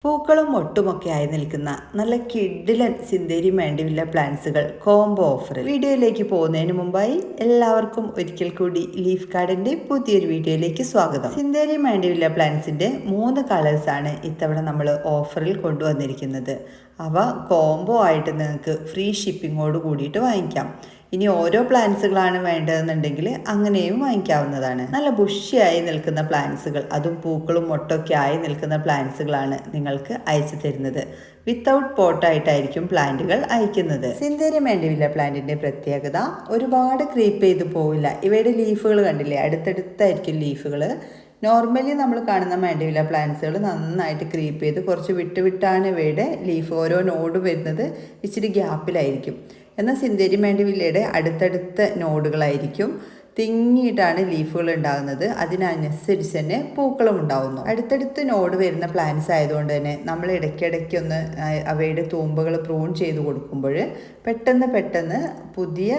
പൂക്കളും മൊട്ടുമൊക്കെ ആയി നിൽക്കുന്ന നല്ല കിഡിലൻ സിന്തേരി മാൻഡിവില്ല പ്ലാന്റ്സുകൾ കോംബോ ഓഫറിൽ. വീഡിയോയിലേക്ക് പോകുന്നതിന് മുമ്പായി എല്ലാവർക്കും ഒരിക്കൽ കൂടി ലീഫ് ഗാർഡന്റെ പുതിയൊരു വീഡിയോയിലേക്ക് സ്വാഗതം. സിന്തേരി മാൻഡിവില്ല പ്ലാന്റ്സിന്റെ 3 കളേഴ്സാണ് ഇത്തവണ നമ്മൾ ഓഫറിൽ കൊണ്ടുവന്നിരിക്കുന്നത്. അവ കോംബോ ആയിട്ട് നിങ്ങൾക്ക് ഫ്രീ ഷിപ്പിങ്ങോട് കൂടിയിട്ട് വാങ്ങിക്കാം. ഇനി ഓരോ പ്ലാന്റ്സുകളാണ് വേണ്ടതെന്നുണ്ടെങ്കിൽ അങ്ങനെയും വാങ്ങിക്കാവുന്നതാണ്. നല്ല ബുഷിയായി നിൽക്കുന്ന പ്ലാന്റ്സുകൾ, അതും പൂക്കളും മൊട്ടൊക്കെ ആയി നിൽക്കുന്ന പ്ലാന്റ്സുകളാണ് നിങ്ങൾക്ക് അയച്ചു തരുന്നത്. വിത്തൗട്ട് പോട്ടായിട്ടായിരിക്കും പ്ലാന്റുകൾ അയക്കുന്നത്. സിന്തേരി മാൻഡിവില്ല പ്ലാന്റിന്റെ പ്രത്യേകത, ഒരുപാട് ക്രീപ്പ് ചെയ്ത് പോവില്ല. ഇവയുടെ ലീഫുകൾ കണ്ടില്ലേ, അടുത്തടുത്തായിരിക്കും ലീഫുകൾ. നോർമലി നമ്മൾ കാണുന്ന മാൻഡിവില്ല പ്ലാന്റ്സുകൾ നന്നായിട്ട് ക്രീപ്പ് ചെയ്ത് കുറച്ച് വിട്ടാണ് ഇവയുടെ ലീഫ്, ഓരോ നോഡ് വരുന്നത് ഇച്ചിരി ഗ്യാപ്പിലായിരിക്കും. എന്നാൽ സിന്തേരി മാൻഡിവില്ലയുടെ അടുത്തടുത്ത നോഡുകളായിരിക്കും, തിങ്ങിയിട്ടാണ് ലീഫുകൾ ഉണ്ടാകുന്നത്. അതിനനുസരിച്ച് തന്നെ പൂക്കളും ഉണ്ടാകുന്നു. അടുത്തടുത്ത് നോഡ് വരുന്ന പ്ലാന്റ്സ് ആയതുകൊണ്ട് തന്നെ നമ്മൾ ഇടയ്ക്കിടയ്ക്കൊന്ന് അവയുടെ തൂമ്പുകൾ പ്രൂൺ ചെയ്ത് കൊടുക്കുമ്പോൾ പെട്ടെന്ന് പുതിയ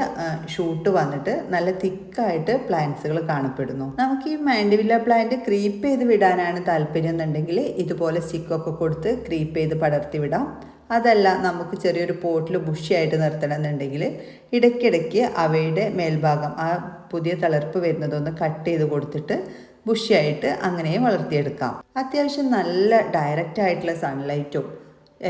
ഷൂട്ട് വന്നിട്ട് നല്ല തിക്കായിട്ട് പ്ലാന്റ്സുകൾ കാണപ്പെടുന്നു. നമുക്ക് ഈ മാൻഡിവില്ല പ്ലാന്റ് ക്രീപ്പ് ചെയ്ത് വിടാനാണ് താല്പര്യം എന്നുണ്ടെങ്കിൽ ഇതുപോലെ സ്റ്റിക്കൊക്കെ കൊടുത്ത് ക്രീപ്പ് ചെയ്ത് പടർത്തി വിടാം. അതല്ല, നമുക്ക് ചെറിയൊരു പോട്ടിൽ ബുഷിയായിട്ട് നിർത്തണമെന്നുണ്ടെങ്കിൽ ഇടയ്ക്കിടയ്ക്ക് അവയുടെ മേൽഭാഗം, ആ പുതിയ തളിർപ്പ് വരുന്നതൊന്ന് കട്ട് ചെയ്ത് കൊടുത്തിട്ട് ബുഷിയായിട്ട് അങ്ങനെയും വളർത്തിയെടുക്കാം. അത്യാവശ്യം നല്ല ഡയറക്റ്റ് ആയിട്ടുള്ള സൺലൈറ്റും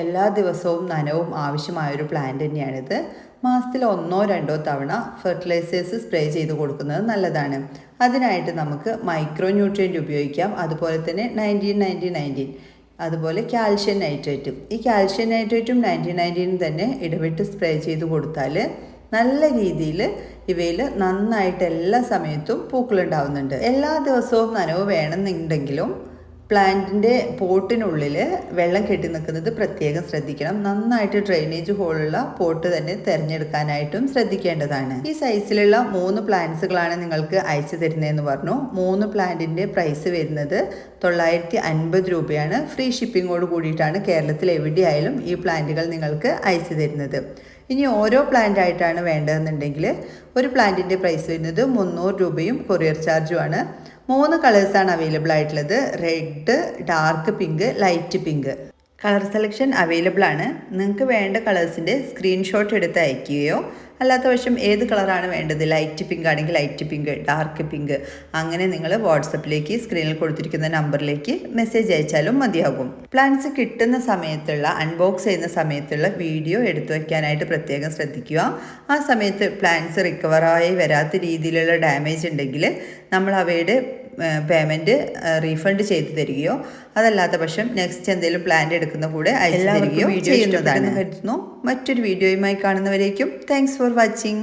എല്ലാ ദിവസവും നനവും ആവശ്യമായൊരു പ്ലാന്റ് തന്നെയാണിത്. മാസത്തിൽ 1-2 തവണ ഫെർട്ടിലൈസേഴ്സ് സ്പ്രേ ചെയ്ത് കൊടുക്കുന്നത് നല്ലതാണ്. അതിനായിട്ട് നമുക്ക് മൈക്രോ ന്യൂട്രിയൻ്റ് ഉപയോഗിക്കാം. അതുപോലെ തന്നെ 19-90-19, അതുപോലെ കാൽഷ്യം നൈട്രേറ്റും. ഈ കാൽഷ്യം നൈട്രേറ്റും 90-90 തന്നെ ഇടവിട്ട് സ്പ്രേ ചെയ്ത് കൊടുത്താൽ നല്ല രീതിയിൽ ഇവയിൽ നന്നായിട്ട് എല്ലാ സമയത്തും പൂക്കളുണ്ടാവുന്നുണ്ട്. എല്ലാ ദിവസവും നനവ് വേണമെന്നുണ്ടെങ്കിലും പ്ലാന്റിൻ്റെ പോട്ടിനുള്ളിൽ വെള്ളം കെട്ടി നിൽക്കുന്നത് പ്രത്യേകം ശ്രദ്ധിക്കണം. നന്നായിട്ട് ഡ്രെയിനേജ് ഹോളുള്ള പോട്ട് തന്നെ തിരഞ്ഞെടുക്കാനായിട്ടും ശ്രദ്ധിക്കേണ്ടതാണ്. ഈ സൈസിലുള്ള 3 പ്ലാന്റ്സുകളാണ് നിങ്ങൾക്ക് അയച്ചു തരുന്നതെന്ന് പറഞ്ഞു. 3 പ്ലാന്റിൻ്റെ പ്രൈസ് വരുന്നത് 950 രൂപയാണ്. ഫ്രീ ഷിപ്പിങ്ങോട് കൂടിയിട്ടാണ് കേരളത്തിൽ എവിടെയായാലും ഈ പ്ലാന്റുകൾ നിങ്ങൾക്ക് അയച്ചു തരുന്നത്. ഇനി ഓരോ പ്ലാന്റ് ആയിട്ടാണ് വേണ്ടതെന്നുണ്ടെങ്കിൽ ഒരു പ്ലാന്റിൻ്റെ പ്രൈസ് വരുന്നത് 300 രൂപയും കൊറിയർ ചാർജുമാണ്. 3 കളേഴ്സാണ് അവൈലബിൾ ആയിട്ടുള്ളത്: red, dark pink, light pink. Colour selection available ആണ്. നിങ്ങൾക്ക് വേണ്ട കളേഴ്സിൻ്റെ സ്ക്രീൻഷോട്ട് എടുത്ത് അയക്കുകയോ അല്ലാത്ത പക്ഷം ഏത് കളറാണ് വേണ്ടത്, ലൈറ്റ് പിങ്ക് ആണെങ്കിൽ ലൈറ്റ് പിങ്ക്, ഡാർക്ക് പിങ്ക്, അങ്ങനെ നിങ്ങൾ വാട്സപ്പിലേക്ക് സ്ക്രീനിൽ കൊടുത്തിരിക്കുന്ന നമ്പറിലേക്ക് മെസ്സേജ് അയച്ചാലും മതിയാകും. പ്ലാന്റ്സ് കിട്ടുന്ന സമയത്തുള്ള, അൺബോക്സ് ചെയ്യുന്ന സമയത്തുള്ള വീഡിയോ എടുത്തു വയ്ക്കാനായിട്ട് പ്രത്യേകം ശ്രദ്ധിക്കുക. ആ സമയത്ത് പ്ലാന്റ്സ് റിക്കവറായി വരാത്ത രീതിയിലുള്ള ഡാമേജ് ഉണ്ടെങ്കിൽ നമ്മൾ അവയുടെ പേയ്മെൻറ്റ് റീഫണ്ട് ചെയ്തു തരികയോ അതല്ലാത്ത പക്ഷം നെക്സ്റ്റ് എന്തെങ്കിലും പ്ലാന്റ് എടുക്കുന്ന കൂടെ അയച്ചു തരികയോ ചെയ്യുന്നതാണ്. കരുതുന്നു. മറ്റൊരു വീഡിയോയുമായി കാണുന്നവരേക്കും താങ്ക്സ് ഫോർ വാച്ചിങ്.